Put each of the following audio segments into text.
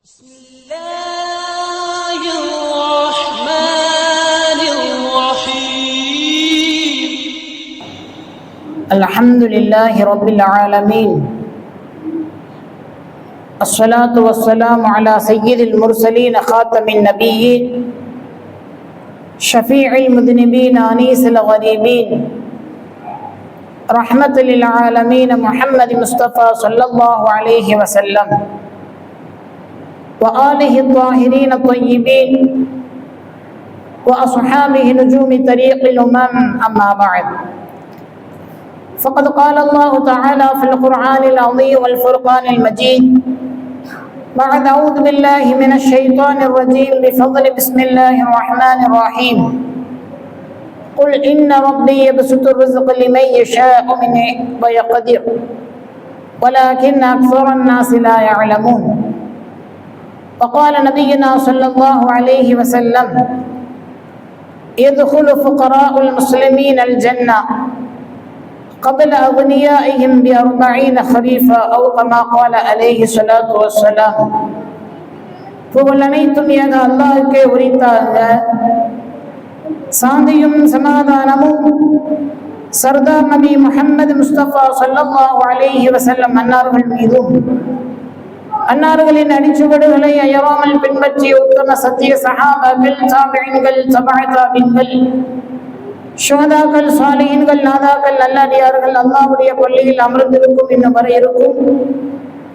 بسم الله الرحمن الرحيم الحمد لله رب العالمين الصلاة والسلام على سيد المرسلين خاتم النبيين شفيع المذنبين أنيس الغريبين رحمة للعالمين محمد مصطفى صلى الله عليه وسلم وآله الطاهرين الطيبين وأصحابه نجوم طريق الأمم أما بعد فقد قال الله تعالى في القرآن العظيم والفرقان المجيد بعد أعوذ بالله من الشيطان الرجيم بفضل بسم الله الرحمن الرحيم قل إن ربي يبسط الرزق لمن يشاء منه ويقدر ولكن أكثر الناس لا يعلمون وقال نبينا صلى الله عليه وسلم يدخل فقراء المسلمين الجنة قبل أغنيائهم ب40 خريفا أو كما قال عليه الصلاة والسلام புகழனைத்தும் ஏக அல்லாஹ்வுக்கே உரித்தாக. சாந்தியும் சமாதானமும் சர்தார் நபி முஹம்மது முஸ்தபா ஸல்லல்லாஹு அலைஹி வஸல்லம் அன்னார்கள் மீதும் அன்னார்களின் அடிச்சுவடுகளை அயராமல் பின்பற்றிய உத்தம சத்திய சஹாபாக்கள், தாபிஈன்கள், தபஅ தாபிஈன்கள், ஷுஹதாக்கள், சாலிஹீன்கள், நாதாக்கள், நல்லடியார்கள் அல்லாஹ்வுடைய பள்ளியில் அமர்ந்திருக்கும் இன்னும் வரை இருக்கும்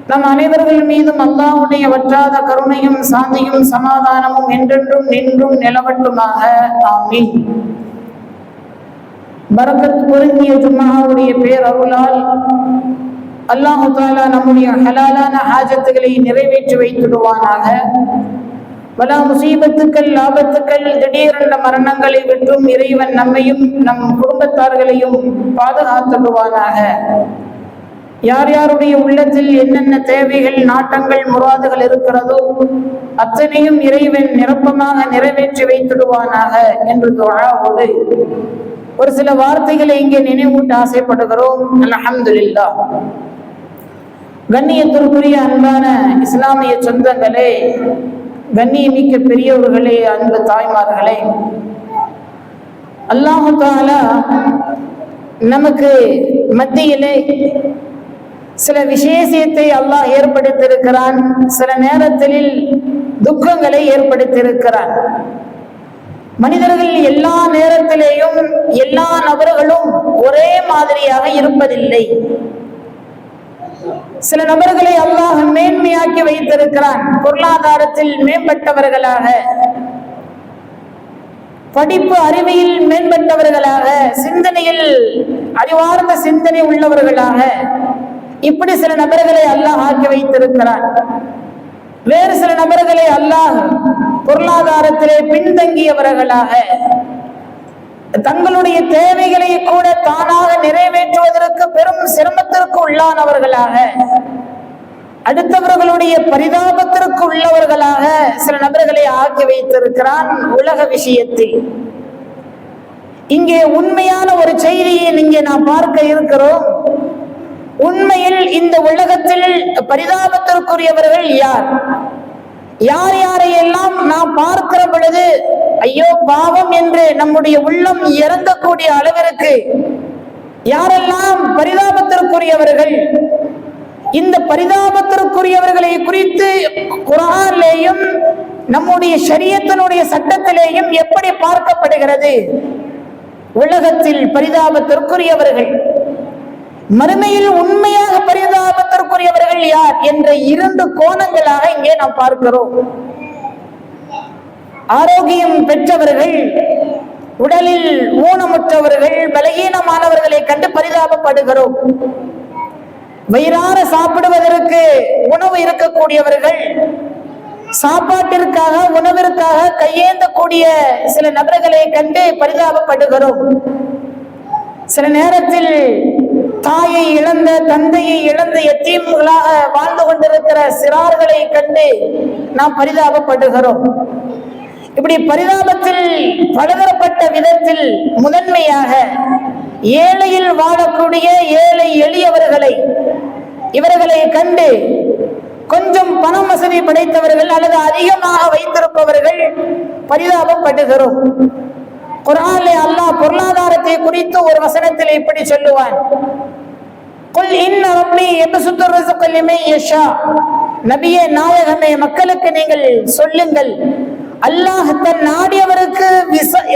நம் அனைவர்கள் மீதும் அல்லாஹ்வுடைய வற்றாத கருணையும் சாந்தியும் சமாதானமும் என்றென்றும் நின்றும் நிலவட்டுமாக. ஆமீன். பரக்கத் பொருந்திய ஜும்ஆவுடைய பேரருளால் அல்லாஹு தஆலா நம்முடைய ஹலாலான ஹாஜத்துகளை நிறைவேற்றி வைத்திடுவானாக. பல முசீபத்துக்கள், ஆபத்துக்கள், திடீரென்ற மரணங்களை விட்டும் இறைவன் நம்மையும் நம் குடும்பத்தார்களையும் பாதுகாத்துடுவானாக. யார் யாருடைய உள்ளத்தில் என்னென்ன தேவைகள், நாட்டங்கள், முராதுகள் இருக்கிறதோ அத்தனையும் இறைவன் நிரப்பமாக நிறைவேற்றி வைத்திடுவானாக என்று துஆவோடு ஒரு சில வார்த்தைகளை இங்கே நினைவூட்ட ஆசைப்படுகிறோம். அல்ஹம்துலில்லாஹ். கண்ணியத்திற்குரிய அன்பான இஸ்லாமிய சொந்தங்களே, கண்ணியமிக்க பெரியவர்களே, அன்பு தாய்மார்களே, அல்லாஹு தஆலா நமக்கு மத்தியிலே சில விசேஷத்தை அல்லாஹ் ஏற்படுத்தியிருக்கிறான். சில நேரத்தில் துக்கங்களை ஏற்படுத்தியிருக்கிறான். மனிதர்கள் எல்லா நேரத்திலேயும் எல்லா நபர்களும் ஒரே மாதிரியாக இருப்பதில்லை. சில நபர்களை அல்லாஹ் மேன்மையாக்கி வைத்திருக்கிறான். பொருளாதாரத்தில் மேம்பட்டவர்களாக, படிப்பு அறிவியல் மேம்பட்டவர்களாக, சிந்தனையில் அறிவார்ந்த சிந்தனை உள்ளவர்களாக, இப்படி சில நபர்களை அல்லாஹ் ஆக்கி வைத்திருக்கிறான். வேறு சில நபர்களை அல்லாஹ் பொருளாதாரத்திலே பின்தங்கியவர்களாக, தங்களுடைய தேவைகளை கூட தானாக நிறைவேற்றுவதற்கு பெரும் சிரமத்திற்கு உள்ளானவர்களாக, அடுத்தவர்களுடைய பரிதாபத்திற்கு உள்ளவர்களாக சில நபர்களை ஆக்கி வைத்திருக்கிறான் உலக விஷயத்தில். இங்கே உண்மையான ஒரு செய்தியை இங்கே நாம் பார்க்க இருக்கிறோம். உண்மையில் இந்த உலகத்தில் பரிதாபத்திற்குரியவர்கள் யார்? யார் யாரையெல்லாம் நாம் பார்க்கிற பொழுது ஐயோ பாவம் என்று நம்முடைய உள்ளம் இறங்கக்கூடிய அளவிற்கு யாரெல்லாம் பரிதாபத்திற்குரியவர்கள்? இந்த பரிதாபத்திற்குரியவர்களை குறித்து குர்ஆனிலேயும் நம்முடைய ஷரியத்தினுடைய சட்டத்திலேயும் எப்படி பார்க்கப்படுகிறது? உலகத்தில் பரிதாபத்திற்குரியவர்கள், மறுமையில் உண்மையாக பரிதாபத்திற்குரியவர்கள் யார் என்ற 2 கோணங்களாக இங்கே நாம் பார்க்கிறோம். ஆரோக்கியம் பெற்றவர்கள், உடலில் ஊனமுற்றவர்கள், பலகீனமானவர்களை கண்டு பரிதாபப்படுகிறோம். வயிறார சாப்பிடுவதற்கு உணவு இருக்கக்கூடியவர்கள், சாப்பாட்டிற்காக உணவிற்காக கையேந்தக்கூடிய சில நபர்களை கண்டு பரிதாபப்படுகிறோம். சில நேரத்தில் தாயை இழந்த, தந்தையை இழந்த எத்தீம்களாக வாழ்ந்து கொண்டிருக்கிற சிறார்களை கண்டு நாம் பரிதாபப்படுகிறோம். இப்படி பரிதாபத்தில் பலதரப்பட்ட விதத்தில் முதன்மையாக ஏழையில் வாழக்கூடிய ஏழை எளியவர்களை, இவர்களை கண்டு கொஞ்சம் பணம் வசதி படைத்தவர்கள் அல்லது அதிகமாக வைத்திருப்பவர்கள் பரிதாபப்படுகிறோம். குர்ஆனிலே அல்லாஹ் பொருளாதாரத்தை குறித்து ஒரு வசனத்தில் இப்படி சொல்லுவான், குல் இன்ன ரப்பி யப்சுத்து ரிஸ்க லிமன் யஷா. நபியே நாயகமே, மக்களுக்கு நீங்கள் சொல்லுங்கள், அல்லாஹ் தன் நாடியவருக்கு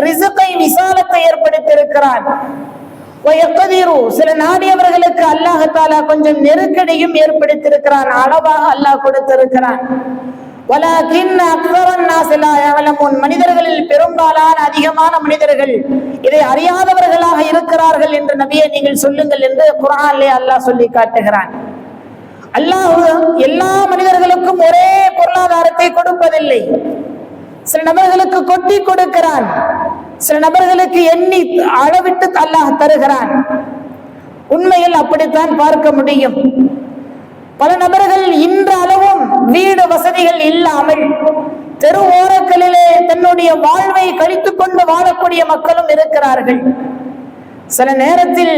ரிஸ்கை விசாலத்தை ஏற்படுத்தி இருக்கிறான். சில நாடியவர்களுக்கு அல்லாஹ் தஆலா கொஞ்சம் நெருக்கடியும் ஏற்படுத்தியிருக்கிறான், அளவாக அல்லாஹ் கொடுத்திருக்கிறான். வலக்கின் அக்ஸரன் நாஸ் லா யஅலமூன். மனிதர்களில் பெரும்பாலான அதிகமான மனிதர்கள் இதை அறியாதவர்களாக இருக்கிறார்கள் என்று நபியே நீங்கள் சொல்லுங்கள் என்று குர்ஆனிலே அல்லாஹ் சொல்லி காட்டுகிறான். அல்லாஹ் எல்லா மனிதர்களுக்கும் ஒரே பொருளாதாரத்தை கொடுப்பதில்லை. சில நபர்களுக்கு கொட்டி கொடுக்கிறான், சில நபர்களுக்கு எண்ணி அளவிட்டு அல்லாஹ் தருகிறான். உண்மையில் அப்படித்தான் பார்க்க முடியும். பல நபர்கள் இன்றளவும் வீடு வசதிகள் இல்லாமல் தெரு ஓரங்களிலே தன்னுடைய வாழ்வை கழித்துக் கொண்டு வாழக்கூடிய மக்களும் இருக்கிறார்கள். சில நேரத்தில்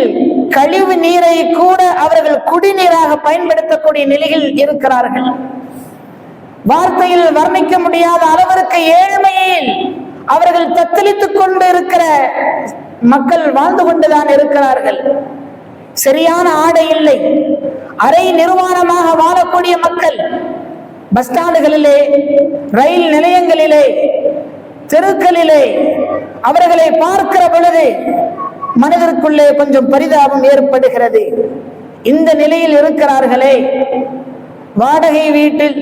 கழிவு நீரை கூட அவர்கள் குடிநீராக பயன்படுத்தக்கூடிய நிலையில் இருக்கிறார்கள். வார்த்தையில் வர்ணிக்க முடியாத அளவிற்கு ஏழ்மையில் அவர்கள் தத்தளித்துக் கொண்டு இருக்கிற மக்கள் வாழ்ந்து கொண்டுதான் இருக்கிறார்கள். சரியான ஆடை இல்லை, அரை நிர்வாணமாக வாழக்கூடிய மக்கள் பஸ் ஸ்டாண்டுகளிலே, ரயில் நிலையங்களிலே, தெருக்களிலே அவர்களை பார்க்கிற பொழுது மனதிற்குள்ளே கொஞ்சம் பரிதாபம் ஏற்படுகிறது. இந்த நிலையில் இருக்கிறார்களே, வாடகை வீட்டில்,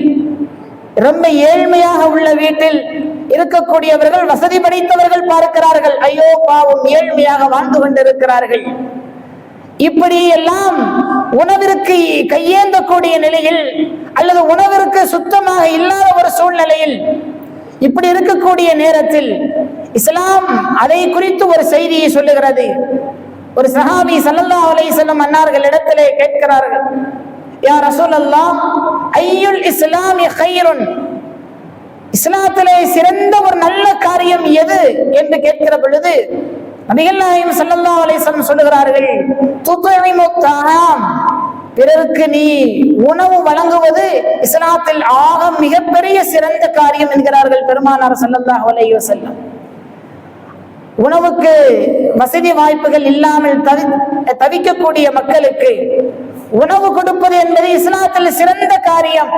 ரொம்ப ஏழ்மையாக உள்ள வீட்டில் இருக்கக்கூடியவர்கள் வசதி படைத்தவர்கள் பார்க்கிறார்கள், ஐயோ பாவம் ஏழ்மையாக வாழ்ந்து கொண்டிருக்கிறார்கள். இப்படி எல்லாம் உணவிற்கு கையேந்தக்கூடிய நிலையில் அல்லது உணவிற்கு சுத்தமாக இல்லாத ஒரு சூழ்நிலையில் இப்படி இருக்கக்கூடிய நேரத்தில் இஸ்லாம் அதை குறித்து ஒரு செய்தியை சொல்லுகிறது. ஒரு சஹாபி ஸல்லல்லாஹு அலைஹி வஸல்லம் அன்னார்கள் இடத்திலே கேட்கிறார்கள், யா ரசூலல்லாஹ் ஐயுல் இஸ்லாமி கைருன், இஸ்லாத்திலே சிறந்த ஒரு நல்ல காரியம் எது என்று கேட்கிற பொழுது நபிகள் நாயகம் ஸல்லல்லாஹு அலைஹி வஸல்லம் சொல்லுகிறார்கள், துத்இமு தஆம், பிறருக்கு நீ உணவு வழங்குவது இஸ்லாத்தில் ஆக மிகப்பெரிய சிறந்த காரியம் என்கிறார்கள் பெருமானார் ஸல்லல்லாஹு அலைஹி வஸல்லம். உணவுக்கு வசதி வாய்ப்புகள் இல்லாமல் தவிக்கக்கூடிய மக்களுக்கு உணவு கொடுப்பது என்பது இஸ்லாத்தில் சிறந்த காரியம்.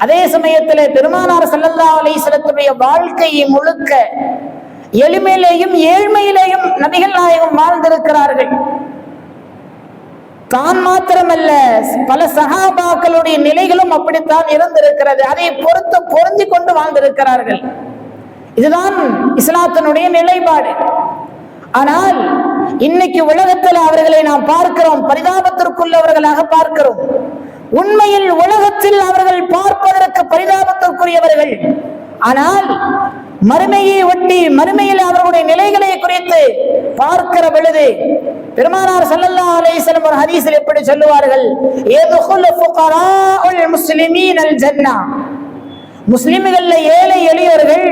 அதே சமயத்தில் பெருமானார் ஸல்லல்லாஹு அலைஹி வஸல்லத்துடைய வாழ்க்கையை முழுக்க எளிமையிலேயும் ஏழ்மையிலேயும் நபிகள் நாயகம் வாழ்ந்திருக்கிறார்கள். தான் மாத்திரமல்ல, பல சஹாபாக்களுடைய நிலைகளும் அப்படித்தான் இருந்திருக்கிறது. அதை பொருந்தி கொண்டு வாழ்ந்திருக்கிறார்கள். இதுதான் இஸ்லாத்தினுடைய நிலைப்பாடு. ஆனால் இன்னைக்கு உலகத்தில் அவர்களை நாம் பார்க்கிறோம், பரிதாபத்திற்குள்ளவர்களாக பார்க்கிறோம். உண்மையில் உலகத்தில் அவர்கள் பார்ப்பதற்கு பரிதாபத்திற்குரியவர்கள். ஆனால் மறுமையை ஒட்டி, மறுமையில் அவர்களுடைய நிலைகளை குறித்து பார்க்கிற பொழுது பெருமானார் ஸல்லல்லாஹு அலைஹி வஸல்லம் ஒரு ஹதீஸில் எப்படி சொல்லுவார்கள், யதுகுல் ஃபுகராஉல் முஸ்லிமீனல் ஜன்னah, முஸ்லிம்கள் ஏழை எளியோர்கள்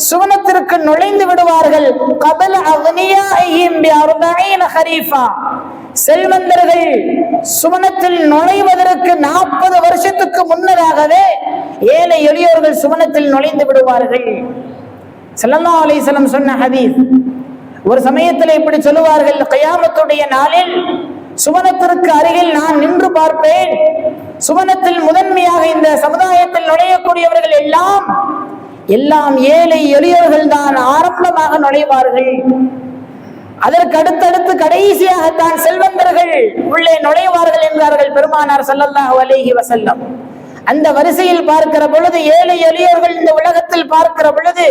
சுவனத்திற்கு நுழைந்து விடுவார்கள். கபல அக்னியாஹிம் பி 40 ஹரீஃபா, செல்வந்தர்கள் சுவனத்தில் நுழைவதற்கு 40 வருஷத்துக்கு முன்னதாகவே ஏழை எளியோர்கள் சுவனத்தில் நுழைந்து விடுவார்கள். ஸல்லல்லாஹு அலைஹி வஸல்லம் சொன்ன ஹதீஸ். ஒரு சமயத்தில் இப்படி சொல்லுவார்கள், கியாமத்துடைய நாளில் சுவனத்திற்கு அருகில் நான் நின்று பார்ப்பேன். சுவனத்தில் முதன்மையாக இந்த சமுதாயத்தில் நுழையக்கூடியவர்கள் எல்லாம் ஏழை எளியவர்கள் தான் ஆரம்பமாக நுழைவார்கள். அதற்கு அடுத்தடுத்து கடைசியாகத்தான் செல்வந்தர்கள் உள்ளே நுழைவார்கள் என்றார்கள் பெருமானார் ஸல்லல்லாஹு அலைஹி வஸல்லம். அந்த வரிசையில் பார்க்கிற பொழுது ஏழை எளியவர்கள் இந்த உலகத்தில் பார்க்கிற பொழுது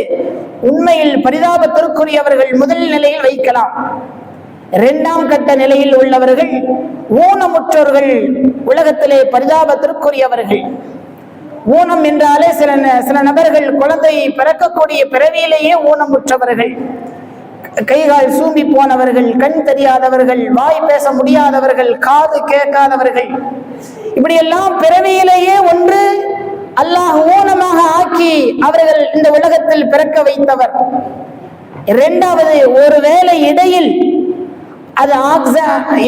உண்மையில் பரிதாபத்திற்குரியவர்கள் முதல் நிலையில் வைக்கலாம். இரண்டாம் கட்ட நிலையில் உள்ளவர்கள் ஊனமுற்றோர்கள் உலகத்திலே பரிதாபத்திற்குரியவர்கள். ஊனம் என்றாலே சில நபர்கள் குழந்தை பிறக்கக்கூடிய பிறவியிலேயே ஊனமுற்றவர்கள், கைகால் சூம்பி போனவர்கள், கண் தெரியாதவர்கள், வாய் பேச முடியாதவர்கள், காது கேட்காதவர்கள், இப்படியெல்லாம் பிறவியிலேயே ஒன்று அல்லாஹ் ஊனமாக ஆக்கி அவர்கள் இந்த உலகத்தில் பிறக்க வைத்தவர். இரண்டாவது, ஒருவேளை இடையில் அது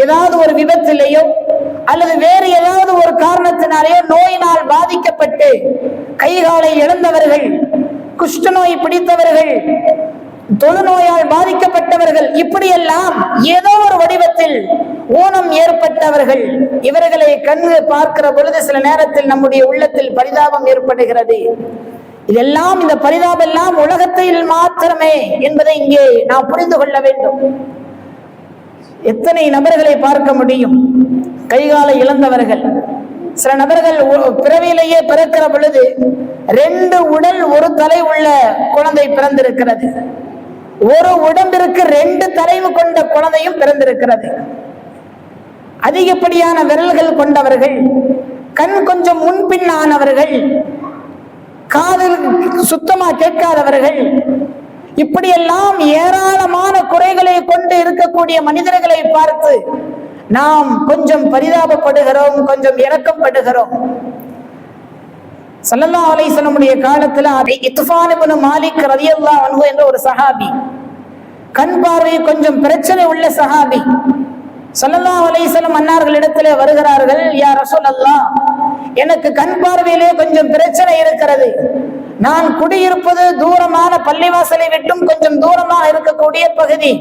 ஏதாவது ஒரு விபத்திலேயோ அல்லது வேறு ஏதாவது ஒரு காரணத்தினாலேயோ நோயினால் பாதிக்கப்பட்டு கைகாலை இழந்தவர்கள், குஷ்டநோய் பிடித்தவர்கள், தொழுநோயால் பாதிக்கப்பட்டவர்கள், இப்படியெல்லாம் ஏதோ ஒரு வடிவத்தில் ஊனம் ஏற்பட்டவர்கள், இவர்களை கண்ணு பார்க்கிற பொழுது சில நேரத்தில் நம்முடைய உள்ளத்தில் பரிதாபம் ஏற்படுகிறது. இதெல்லாம், இந்த பரிதாபம் எல்லாம் உலகத்தில் மாத்திரமே என்பதை இங்கே நாம் புரிந்து கொள்ள வேண்டும். எத்தனை நபர்களை பார்க்க முடியும் கைகாலை இழந்தவர்கள்? சில நபர்கள் பிறவியிலேயே பிறக்கிற பொழுது 2 உடல் 1 தலை உள்ள குழந்தை பிறந்திருக்கிறது. ஒரு உடம்பிற்கு 2 தலை கொண்ட குழந்தையும் பிறந்திருக்கிறது. அதிகப்படியான விரல்கள் கொண்டவர்கள், கண் கொஞ்சம் முன்பின்னானவர்கள், காதில் சுத்தமா கேட்காதவர்கள், இப்படியெல்லாம் ஏராளமான குறைகளை கொண்டு இருக்கக்கூடிய மனிதர்களை பார்த்து நாம் கொஞ்சம் பரிதாபப்படுகிறோம், கொஞ்சம் இரக்கப்படுகிறோம். ஸல்லல்லாஹு அலைஹி வஸல்லம் காலத்துல இத்ஃபான் இப்னு மாலிக் ரலியல்லாஹு அன்ஹு என்ற ஒரு சஹாபி, கண் பார்வை கொஞ்சம் பிரச்சனை உள்ள சஹாபி, ஸல்லல்லாஹு அலைஹி வஸல்லம் அன்னார்களிடத்திலே வருகிறார்கள். யா ரசூலல்லாஹ், எனக்கு கண் பார்வையிலே கொஞ்சம் பிரச்சனை இருக்கிறது. நான் குடியிருப்பது தூரமான பள்ளிவாசலை விட்டும் கொஞ்சம் தூரமாக இருக்கக்கூடிய பகுதி.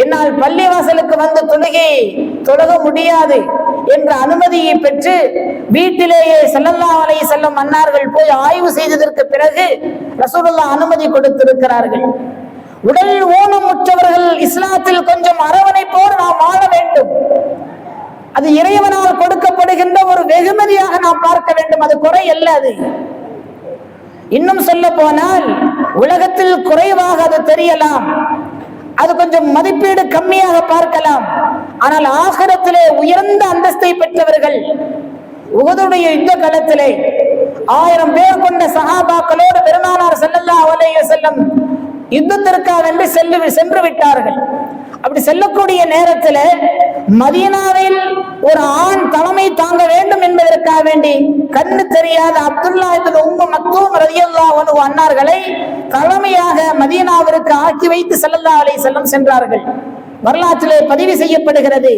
என்னால் பள்ளிவாசலுக்கு வந்து தொழுக முடியாது என்ற அனுமதியை பெற்று வீட்டிலேயே ஸல்லல்லாஹு அலைஹி வஸல்லம் அன்னார்கள் போய் ஆய்வு செய்ததற்கு பிறகு ரசூலுல்லாஹ் அனுமதி கொடுத்திருக்கிறார்கள். உடல் ஊனமுற்றவர்கள் இஸ்லாத்தில் கொஞ்சம் அரவணைப்போடு நாம் வாழ வேண்டும். அது இறைவனால் கொடுக்கப்படுகின்ற ஒரு வெகுமதியாக நாம் பார்க்க வேண்டும். அது குறை அல்ல. அது இன்னும் சொல்ல போனால் உலகத்தில் குறைவாக அது தெரியலாம், அது கொஞ்சம் மதிப்பீடு கம்மியாக பார்க்கலாம். ஆனால் ஆகிரத்திலே உயர்ந்த அந்தஸ்தை பெற்றவர்கள், உஹதுடைய யுத்த களத்திலே 1000 பேர் கொண்ட சஹாபாக்களோடு பெருமானார் ஸல்லல்லாஹு அலைஹி வஸல்லம் யுத்தத்திற்காக சென்று விட்டார்கள். அப்படி செல்லக்கூடிய நேரத்தில் மதீனாவில் ஒரு ஆண் தலைமை தாங்க வேண்டும் என்பதற்காக வேண்டி கண்ணு தெரியாத அப்துல்லா இப்னு உம்மு மக்தூம் ரலியல்லாஹு அன்ஹு அன்னார்களை தலைமையாக மதீனாவிற்கு ஆக்கி வைத்து ஸல்லல்லாஹு அலைஹி வஸல்லம் சென்றார்கள். வரலாற்றிலே பதிவு செய்யப்படுகிறது.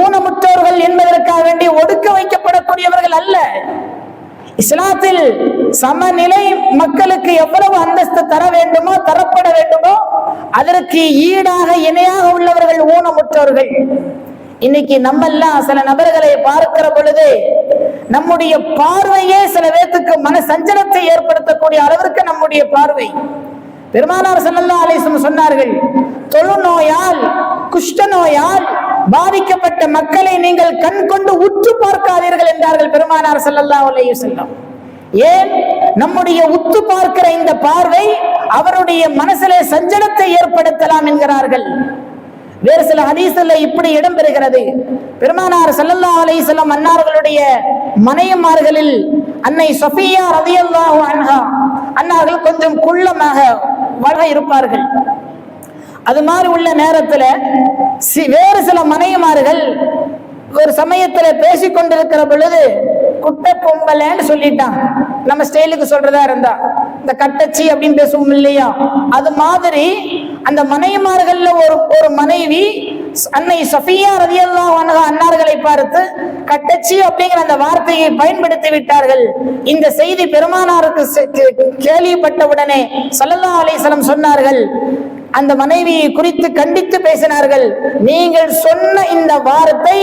ஊனமுற்றோர்கள் என்பதற்காக வேண்டி ஒடுக்க வைக்கப்படக்கூடியவர்கள் அல்ல. இஸ்லாத்தில் சமநிலை மக்களுக்கு எவ்வளவு அந்தஸ்து தர வேண்டுமோ, தரப்பட வேண்டுமோ, அதற்கு ஈடாக இணையாக உள்ளவர்கள் ஊனமுற்றோர்கள். இன்னைக்கு நம்மெல்லாம் சில நபர்களை பார்க்கிற பொழுது நம்முடைய பார்வையே சில பேருக்கு மன சஞ்சலத்தை ஏற்படுத்தக்கூடிய அளவிற்கு நம்முடைய பார்வை. பெருமானார் ஸல்லல்லாஹு அலைஹி வஸல்லம் சொன்னார்கள், தொழுநோயால், குஷ்ட நோயால் பாதிக்கப்பட்ட மக்களை நீங்கள் கண் கொண்டு உற்று பார்க்காதீர்கள் என்றார்கள் பெருமானார் ஸல்லல்லாஹு அலைஹி வஸல்லம். ஏன்? நம்முடைய உத்து பார்க்கிற இந்த பார்வை அவருடைய மனசிலே சஞ்சலத்தை ஏற்படுத்தலாம் என்கிறார்கள். வேறு சில ஹதீஸ்ல இப்படி இடம்பெறுகிறது. பெருமானார் ஸல்லல்லாஹு அலைஹி வஸல்லம் அன்னார்களுடைய மனைவிமார்களில் அன்னை ஸஃபிய்யா ரலியல்லாஹு அன்ஹா அன்னார்கள் கொஞ்சம் குள்ளமாக இருப்பார்கள். அது மாதிரி உள்ள நேரத்துல வேறு சில மனைவிமார்கள் ஒரு சமயத்துல பேசிக்கொண்டிருக்கிற பொழுது குட்டை பொம்பளைன்னு சொல்லிட்டான். நம்ம ஸ்டைலுக்கு சொல்றதா இருந்தா இந்த கட்டச்சி அப்படின்னு பேசுவோம் இல்லையா, அது மாதிரி அந்த மனைவிமார்கள்ல ஒரு மனைவி அன்னை ஸஃபிய்யா ரலியல்லாஹு அன்ஹா அன்னார்களை பார்த்து கட்டச்சி அப்படிங்கிற அந்த வார்த்தையை பயன்படுத்தி விட்டார்கள். இந்த செய்தி பெருமானாருக்கு கேள்விப்பட்டவுடனே ஸல்லல்லாஹு அலைஹி வஸல்லம் சொன்னார்கள், அந்த மனைவியை குறித்து கண்டித்து பேசினார்கள், நீங்கள் சொன்ன இந்த வார்த்தை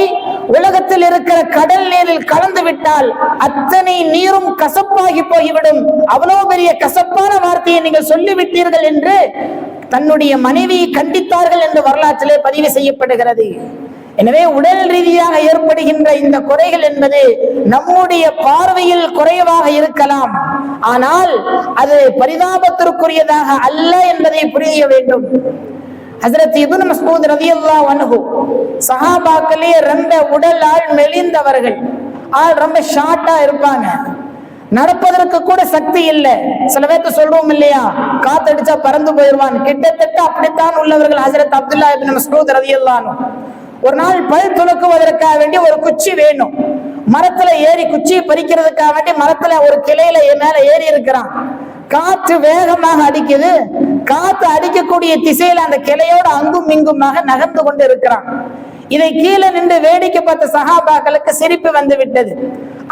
உலகத்தில் இருக்கிற கடல் நீரில் கலந்து விட்டால் அத்தனை நீரும் கசப்பாகி போய்விடும், அவ்வளவு பெரிய கசப்பான வார்த்தையை நீங்கள் சொல்லிவிட்டீர்கள் என்று தன்னுடைய மனைவியை கண்டித்தார்கள் என்று வரலாற்றிலே பதிவு செய்யப்படுகிறது. எனவே உடல் ரீதியாக ஏற்படுகின்ற இந்த குறைகள் என்பது நம்முடைய பார்வையில் குறைவாக இருக்கலாம், ஆனால் அது பரிதாபத்திற்குரியதாக அல்ல என்பதை புரிய வேண்டும். ஹஜ்ரத் இப்னு மஸ்ஊத் ரலியல்லாஹு அன்ஹு சஹாபாக்களே ரொம்ப உடலால் மெலிந்தவர்கள், ரொம்ப ஷார்ட்டா இருப்பாங்க, நடப்பதற்கு கூட சக்தி இல்லை. சில பேருக்கு சொல்றோம் இல்லையா, காத்தடிச்சா பறந்து போயிடுவான், கிட்டத்தட்ட அப்படித்தான் உள்ளவர்கள் ஹஜ்ரத் அப்துல்லா இப்னு மஸ்ஊத் ரலியல்லாஹு அன்ஹு. ஒரு நாள் பல் துலக்குவதற்காக வேண்டி ஒரு குச்சி வேணும், மரத்துல ஏறி குச்சியை பறிக்கிறதுக்காக வேண்டி மரத்துல ஒரு கிளையில மேல ஏறி இருக்கிறான். காற்று வேகமாக அடிக்குது, காற்று அடிக்கக்கூடிய திசையில அந்த கிளையோட அங்கும் இங்குமாக நகர்ந்து கொண்டு இருக்கிறான். இதை கீழே நின்று வேடிக்கை பார்த்த சஹாபாக்களுக்கு சிரிப்பு வந்து விட்டது.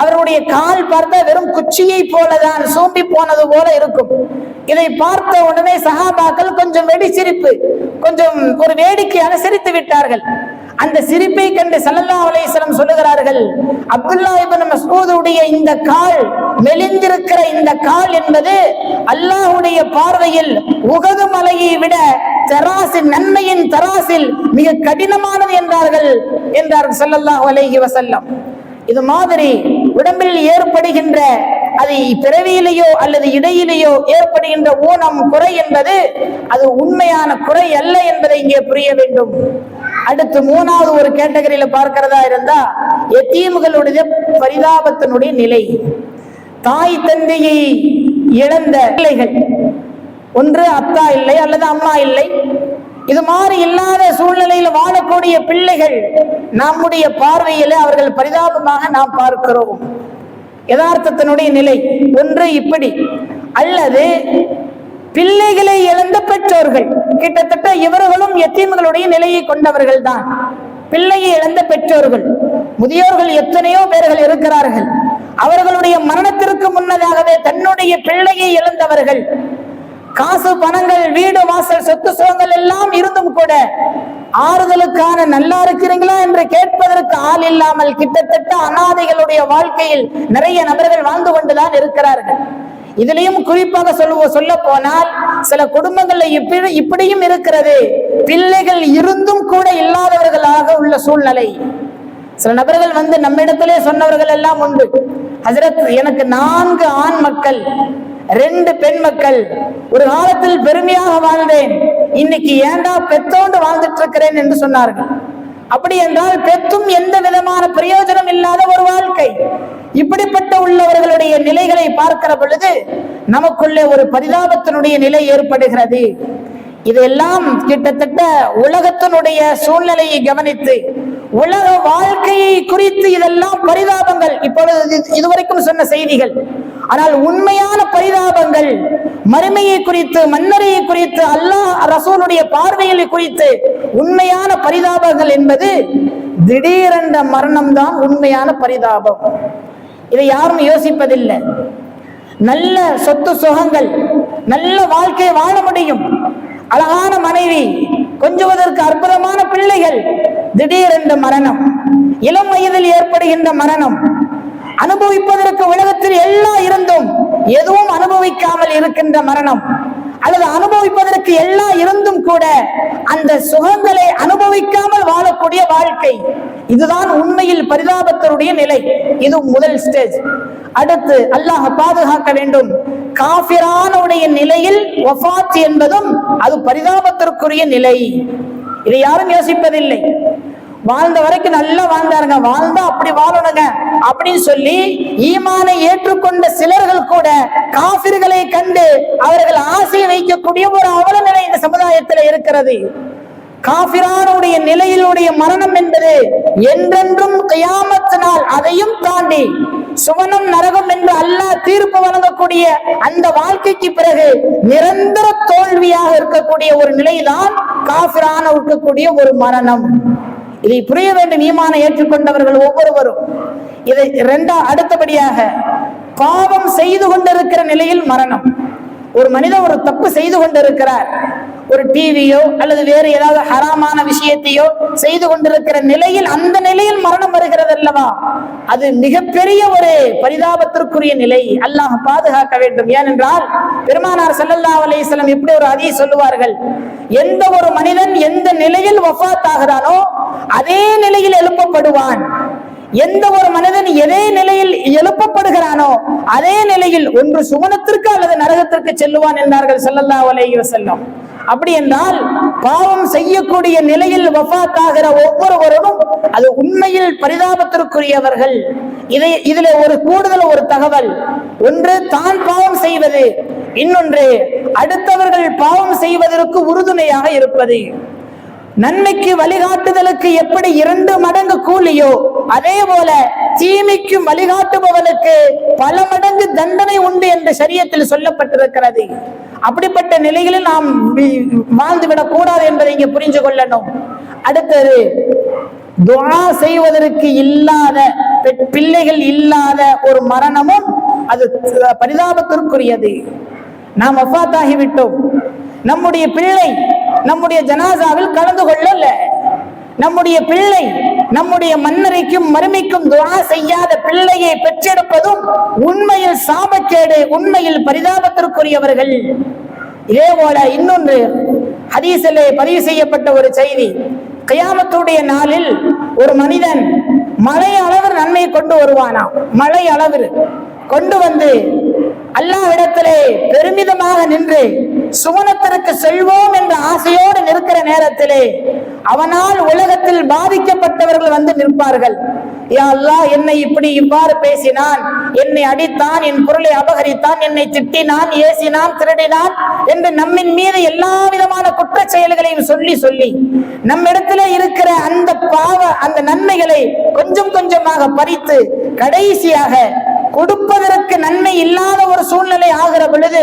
அவருடைய கால் பார்த்தா வெறும் குச்சியை போலதான், சூம்பி போனது போல இருக்கும். இதை பார்த்த உடனே சஹாபாக்கள் கொஞ்சம் வெடி சிரிப்பு, கொஞ்சம் ஒரு வேடிக்கையாக சிரித்து விட்டார்கள். அந்த சிரிப்பை கண்டு ஸல்லல்லாஹு அலைஹி வஸல்லம் சொல்லுகிறார்கள், அப்துல்லா இப்னு மஸ்ஊதுடைய இந்த கால், மெலிந்திருக்கிற இந்த கால் என்பது அல்லாஹ்வுடைய பார்வையில் உஹது மலையை விட தராசில், நன்மையின் தராசில் மிக கடினமானது என்றார்கள் ஸல்லல்லாஹு அலைஹி வஸல்லம். இது மாதிரி உடம்பில் ஏற்படுகின்ற, அது பிறவியிலேயோ அல்லது இடையிலேயோ ஏற்படுகின்ற ஊனம், குறை என்பது அது உண்மையான குறை அல்ல என்பதை இங்கே புரிய வேண்டும். அடுத்து மூணாவது ஒரு கேட்டகரியில பார்க்கிறதா இருந்தா, யத்தீம்களுடைய பரிதாபத்தினுடைய நிலை. தாய் தந்தையை இழந்த பிள்ளைகள், ஒன்று அப்பா இல்லை அல்லது அம்மா இல்லை, இது மாதிரி இல்லாத சூழ்நிலையில் வாழக்கூடிய பிள்ளைகள் நம்முடைய பார்வையில அவர்கள் பரிதாபமாக நாம் பார்க்கிறோம். யதார்த்தத்தினுடைய நிலை ஒன்று இப்படி, அல்லது பிள்ளைகளை இழந்த பெற்றோர்கள், கிட்டத்தட்ட இவர்களும் யத்தீம்களுடைய நிலையை கொண்டவர்கள் தான். பிள்ளையை இழந்த பெற்றோர்கள், முதியோர்கள் எத்தனையோ பேர்கள் இருக்கிறார்கள். அவர்களுடைய மரணத்திற்கு முன்னதாகவே தன்னுடைய பிள்ளையை இழந்தவர்கள். காசு பணங்கள், வீடு வாசல், சொத்து சுகங்கள் எல்லாம் இருந்தும் கூட ஆறுதலுக்கான நல்லா இருக்கிறீங்களா என்று கேட்பதற்கு ஆள் இல்லாமல் கிட்டத்தட்ட அனாதைகளுடைய வாழ்க்கையில் நிறைய நபர்கள் வாழ்ந்து கொண்டுதான் இருக்கிறார்கள். இதுலயும் குறிப்பாக சொல்ல போனால் சில குடும்பங்கள்ல இப்படியும் இருக்கிறது, பிள்ளைகள் இருந்தும் கூட இல்லாதவர்களாக உள்ள சூழ்நிலை. சில நபர்கள் வந்து நம்மிடத்திலே சொன்னவர்கள் எல்லாம் உண்டு, ஹஜ்ரத் எனக்கு 4 ஆண் மக்கள், 2 பெண் மக்கள், ஒரு காலத்தில் பெருமையாக வாழ்ந்தேன், இன்னைக்கு ஏண்டா பெத்தோண்டு வாழ்ந்துட்டு இருக்கிறேன் என்று சொன்னார்கள். அப்படி என்றால் பெத்தும் எந்த விதமான பிரயோஜனம் இல்லாத ஒரு வாழ்க்கை. இப்படிப்பட்ட உள்ளவர்களுடைய நிலைகளை பார்க்கிற பொழுது நமக்குள்ளே ஒரு பரிதாபத்தினுடைய நிலை ஏற்படுகிறது. இதெல்லாம் கிட்டத்தட்ட உலகத்தினுடைய சூழ்நிலையை கவனித்து, உலக வாழ்க்கையை குறித்து இதெல்லாம் பரிதாபங்கள், இப்பொழுது இதுவரைக்கும் சொன்ன செய்திகள். ஆனால் உண்மையான பரிதாபங்கள், மறுமையை குறித்து, மன்னரையை குறித்து, அல்லாஹ் ரசூலுடைய பார்வைகளை குறித்து உண்மையான பரிதாபங்கள் என்பது திடீரென்ற மரணம் தான் உண்மையான பரிதாபம். இதை யாரும் யோசிப்பதில்லை. நல்ல சொத்து சுகங்கள், நல்ல வாழ்க்கையை வாழ முடியும், அழகான மனைவி, கொஞ்சுவதற்கு அற்புதமான பிள்ளைகள், திடீரென்ற மரணம், இளம் வயதில் ஏற்படுகின்ற மரணம், அனுபவிப்பதற்கு உலகத்தில் எல்லாம் இருந்தும் எதுவும் அனுபவிக்காமல் இருக்கின்ற மரணம், அல்லது அனுபவிப்பதற்கு எல்லாம் இருந்தும் கூட அந்த சுகங்களை அனுபவிக்காமல் வாழக்கூடிய வாழ்க்கை, இதுதான் உண்மையில் பரிதாபத்தினுடைய நிலை. இது முதல் ஸ்டேஜ். அடுத்து அல்லாஹ் பாதுகாக்க வேண்டும், காஃபிரானுடைய நிலையில் வஃபாத் என்பதும் அது பரிதாபத்திற்குரிய நிலை. இதை யாரும் யோசிப்பதில்லை. வாழ்ந்த வரைக்கும் நல்லா வாழ்ந்தாருங்க, வாழ்ந்தா அப்படி வாழணுங்க அப்படின்னு சொல்லி ஈமானை ஏற்றுக்கொண்ட சிலர்கள் கூட காஃபிர்களை கண்டு அவர்கள் ஆசை வைக்கக்கூடிய ஒரு அவல நிலை இந்த சமுதாயத்தில் இருக்கிறது. காஃபிரானுடைய நிலையிலுடைய மரணம் என்பது என்றென்றும் கியாமத் நாள், அதையும் தாண்டி சுவனம் நரகம் என்று அல்லாஹ் தீர்ப்பு வழங்கக்கூடிய அந்த வாழ்க்கைக்கு பிறகு நிரந்தர தோல்வியாக இருக்கக்கூடிய ஒரு நிலைதான் காஃபிரான இருக்கக்கூடிய ஒரு மரணம். இதை புரிய வேண்டும் ஈமானை ஏற்றுக்கொண்டவர்கள் ஒவ்வொருவரும். இதை அடுத்தபடியாக பாவம் செய்து கொண்டிருக்கிற நிலையில் மரணம். ஒரு மனிதன் ஒரு தப்பு செய்து கொண்டிருக்கிறார், ஒரு டிவியோ அல்லது வேறு ஏதாவது ஹராமான விஷயத்தையோ செய்து கொண்டிருக்கிற நிலையில், அந்த நிலையில் மரணம் வருகிறது அல்லவா, அது மிகப்பெரிய ஒரு பரிதாபத்திற்குரிய நிலை. அல்லாஹ் பாதுகாக்க வேண்டும். ஏனென்றால் பெருமானார் ஸல்லல்லாஹு அலைஹி வஸல்லம் எப்படி ஒரு ஹதீஸ் சொல்லுவார்கள், எந்த ஒரு மனிதன் எந்த நிலையில் வஃபாத் ஆகிறானோ அதே நிலையில் எழுப்பப்படுவான். எந்த ஒரு மனிதன் எதே நிலையில் எழுப்பப்படுகிறானோ அதே நிலையில் ஒன்று சுவனத்திற்கு அல்லது நரகத்திற்கு செல்லுவான் என்றார்கள் ஸல்லல்லாஹு அலைஹி வஸல்லம். அப்படி என்றால் பாவம் செய்யக்கூடிய நிலையில் வஃபாத் ஆகிற ஒவ்வொருவரும் அது உண்மையில் பரிதாபத்திற்குரியவர்கள். இதில் ஒரு கூடுதல் ஒரு தகவல், ஒன்று தான் பாவம் செய்வது, இன்னொன்று அடுத்தவர்கள் பாவம் செய்வதற்கு உறுதுணையாக இருப்பது. நன்மைக்கு வழிகாட்டுதலுக்கு எப்படி 2 மடங்கு கூலியோ அதே போல தீமைக்கு வழிகாட்டுபவனுக்கு பல மடங்கு தண்டனை உண்டு என்று ஷரியத்தில் சொல்லப்பட்டிருக்கிறது. அப்படிப்பட்ட நிலைகளில் நாம் வாழ்ந்துவிடக் கூடாது என்பதை இங்கே புரிந்து கொள்ளணும். அடுத்தது துஆ செய்வதற்கு இல்லாத பிள்ளைகள் இல்லாத ஒரு மரணமும் அது பரிதாபத்திற்குரியது. நாம் வஃபாத்தாகிவிட்டோம், நம்முடைய பிள்ளை நம்முடைய ஜனாசாவில் கலந்து கொள்ளல, நம்முடைய பிள்ளை நம்முடைய மன்னரைக்கும் மறுமைக்கும் துஆ செய்யாத பிள்ளையை பெற்றெடுப்பதும் உண்மையில் சாபக்கேடு, உண்மையில் பரிதாபத்திற்குரியவர்கள். இதே போல இன்னொன்று ஹதீஸிலே பதிவு செய்யப்பட்ட ஒரு செய்தி, கியாமத்துடைய நாளில் ஒரு மனிதன் மழை அளவு நன்மை கொண்டு வருவானாம். மழை அளவு கொண்டு வந்து அல்லாஹ்விடத்திலே பெருமிதமாக நின்று சுவனத்திற்கு செல்வோம் என்ற ஆசையோடு நிற்கிற நேரத்திலே அவனால் உலகத்தில் பாதிக்கப்பட்டவர்கள் வந்து நிற்பார்கள். யா அல்லாஹ், என்னை இப்படி இவ்வாறு பேசினான், என்னை அடித்தான், என் பொருளை அபகரித்தான், என்னை திட்டினான், ஏசினான், திருடினான் என்று நம்மின் மீது எல்லா விதமான குற்ற செயல்களையும் சொல்லி சொல்லி நம்மிடத்திலே இருக்கிற அந்த நன்மைகளை கொஞ்சம் கொஞ்சமாக பறித்து கடைசியாக கொடுப்பதற்கு நன்மை இல்லாத ஒரு சூழ்நிலை ஆகிற பொழுது,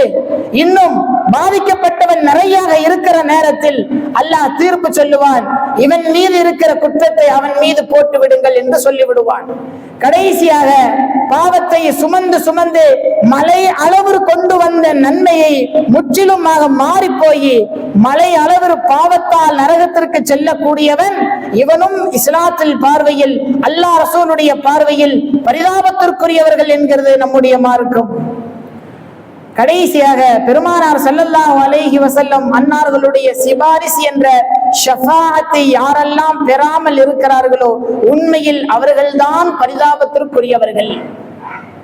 இன்னும் பாதிக்கப்பட்டவன் நிறைய இருக்கிற நேரத்தில் அல்லாஹ் தீர்ப்பு சொல்லுவான், இவன் மீது இருக்கிற குற்றத்தை அவன் மீது போட்டு விடுங்கள் என்று சொல்லிவிடுவான். கடைசியாக பாவத்தை சுமந்து சுமந்து மலை அளவு கொண்டு வந்த நன்மையை முற்றிலுமாக மாறி போய் மலை அளவு பாவத்தால் நரகத்திற்கு செல்லக்கூடியவன் இவனும் இஸ்லாத்தில் பார்வையில், அல்லாஹ் ரசூலுடைய பார்வையில் பரிதாபத்திற்குரியவர்கள் என்கிறது நம்முடைய மார்க்கம். கடைசியாக பெருமானார் ஸல்லல்லாஹு அலைஹி வஸல்லம் அன்னார்களுடைய சிபாரிசு என்ற ஷஃபாஅத்தை யாரெல்லாம் பெறாமல் இருக்கிறார்களோ உண்மையில் அவர்கள்தான் பரிதாபத்திற்குரியவர்கள்.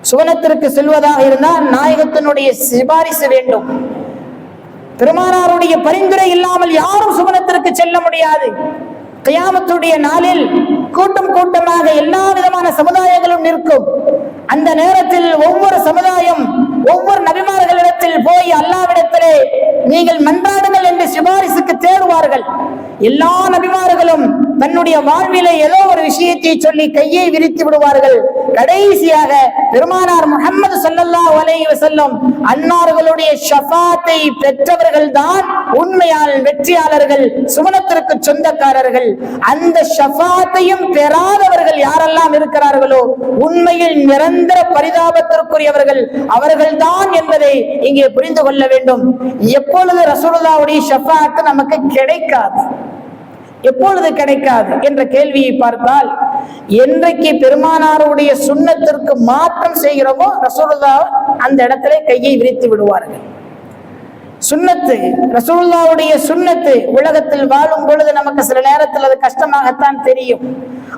சுவனத்திற்கு செல்வதாக இருந்தால் நாயகத்தினுடைய சிபாரிசு வேண்டும். பெருமானாருடைய பரிந்துரை இல்லாமல் யாரும் சுவனத்திற்கு செல்ல முடியாது. கியாமத்துடைய நாளில் கூட்டம் கூட்டமாக எல்லா விதமான சமுதாயங்களும் நிற்கும். அந்த நேரத்தில் ஒவ்வொரு சமுதாயம் ஒவ்வொரு நபிமார்களிடத்தில் போய் அல்லாஹ்விடத்திலே நீங்கள் மன்றாடுங்கள் என்று சிபாரிசுக்கு தேடுவார்கள். எல்லா நபிமார்களும் தன்னுடைய வாழ்விலே ஏதோ ஒரு விஷயத்தை சொல்லி கையை விரித்து விடுவார்கள். கடைசியாக பெருமானார் முஹம்மது ஸல்லல்லாஹு அலைஹி வஸல்லம் அன்னார்களுடைய ஷஃபாத்தை பெற்றவர்கள் தான் உண்மையால் வெற்றியாளர்கள், சுவனத்திற்கு சொந்தக்காரர்கள். அந்த ஷஃபாத்தையும் பெறாதவர்கள் யாரெல்லாம் இருக்கிறார்களோ உண்மையில் நிரந்தர பரிதாபத்திற்குரியவர்கள் அவர்கள்தான் என்பதை இங்கே புரிந்து கொள்ள வேண்டும். எப்பொழுது ரசூலுல்லாஹ்வுடைய ஷஃபாத் நமக்கு கிடைக்காது, எப்பொழுது கிடைக்காது என்ற கேள்வியை பார்த்தால், என்றைக்கு பெருமானாருடைய சுன்னத்திற்கு மாற்றம் செய்கிறோமோ ரசூலுல்லாஹ் அந்த இடத்திலே கையை விரித்து விடுவார்கள். சுன்னத்து, ரசூலுல்லாஹ்வுடைய சுன்னத்து உலகத்தில் வாழும் பொழுது நமக்கு சில நேரத்தில் அது கஷ்டமாகத்தான் தெரியும்.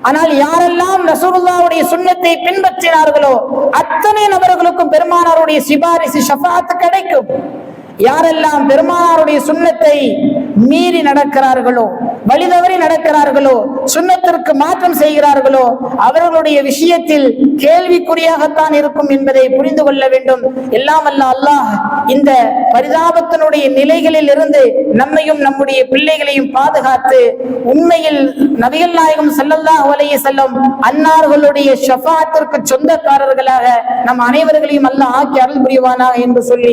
ஆனால் யாரெல்லாம் ரசூலுல்லாஹ்வுடைய சுன்னத்தை பின்பற்றினார்களோ அத்தனை நபர்களுக்கும் பெருமானாருடைய சிபாரிசு ஷஃபாத் கிடைக்கும். யாரெல்லாம் பெருமானாருடைய சுன்னத்தை மீறி நடக்கிறார்களோ, வழி தவறி நடக்கிறார்களோ, சுன்னத்திற்கு மாற்றம் செய்கிறார்களோ அவர்களுடைய விஷயத்தில் கேள்விக்குறியாகத்தான் இருக்கும் என்பதை புரிந்து கொள்ள வேண்டும். எல்லாம் வல்ல அல்லாஹ் இந்த பரிதாபத்தினுடைய நிலைகளில் இருந்து நம்மையும் நம்முடைய பிள்ளைகளையும் பாதுகாத்து உண்மையில் நபிகள் நாயகம் ஸல்லல்லாஹு அலைஹி வஸல்லம் அன்னார்களுடைய ஷஃபாஅத்திற்கு சொந்தக்காரர்களாக நம் அனைவர்களையும் அல்லாஹ் ஆக்கி அருள் புரிவானாக என்று சொல்லி